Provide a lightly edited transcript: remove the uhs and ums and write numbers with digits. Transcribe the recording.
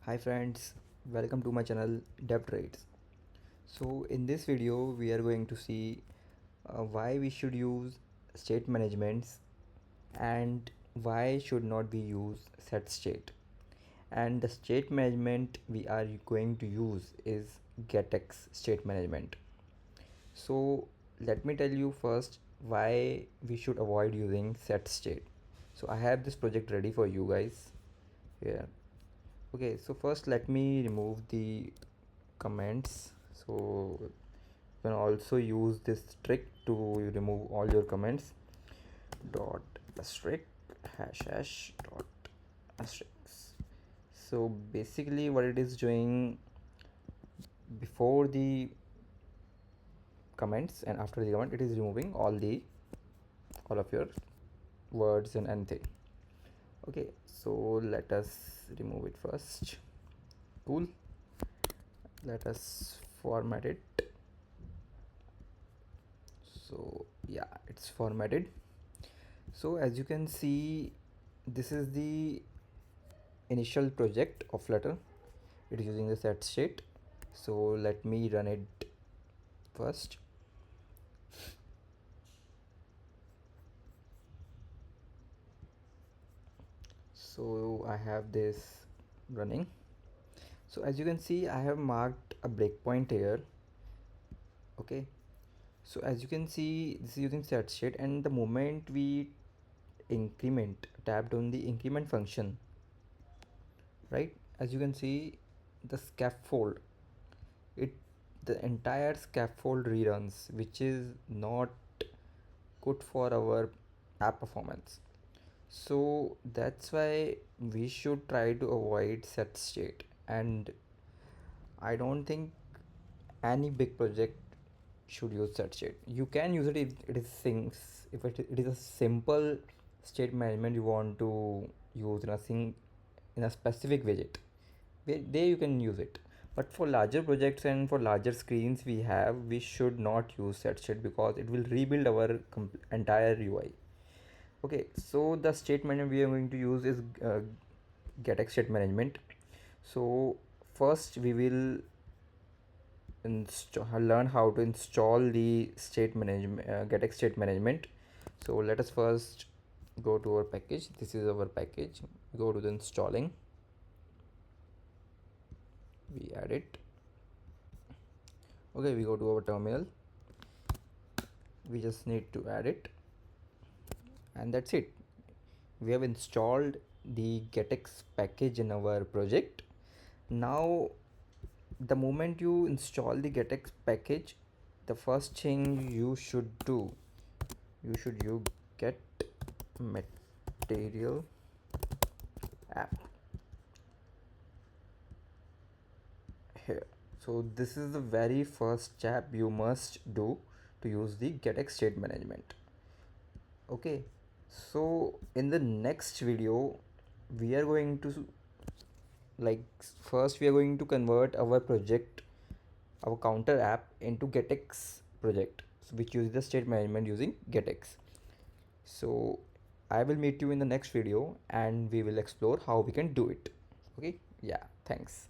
Hi friends, welcome to my channel DevTrades. So in this video we are going to see why we should use state managements and why should not we use set state. And the state management we are going to use is GetX state management. So let me tell you first why we should avoid using set state. So I have this project ready for you guys here. Okay, so first let me remove the comments. So you can also use this trick to remove all your comments. Dot asterisk hash dot asterisk. So basically what it is doing, before the comments and after the comment, it is removing all of your words and anything. Okay, so let us remove it first. Cool. Let us format it. So yeah, it's formatted. So as you can see, this is the initial project of Flutter. It is using the set state. So let me run it first. So I have this running. So as you can see, I have marked a breakpoint here. Okay, so as you can see, this is using set state, and the moment we tapped on the increment function, right, as you can see, the scaffold, it the entire scaffold reruns, which is not good for our app performance. So that's why we should try to avoid set state, and I don't think any big project should use set state. You can use it if it is things, if it is a simple state management you want to use in a specific widget, there you can use it. But for larger projects and for larger screens we should not use set state, because it will rebuild our entire UI. Okay, so the state management we are going to use is GetX state management. So first we will learn how to install the state management, GetX state management. So let us first go to our package. This is our package. Go to the installing. We add it. Okay, we go to our terminal. We just need to add it, and that's it. We have installed the GetX package in our project. Now the moment you install the GetX package, the first thing you should do, you should use GetMaterialApp. Here, so this is the very first step you must do to use the GetX state management. Okay, so in the next video we are going to, like, first we are going to convert our project, our counter app, into GetX project, which uses the state management using GetX. So I will meet you in the next video and we will explore how we can do it. Okay, yeah, thanks.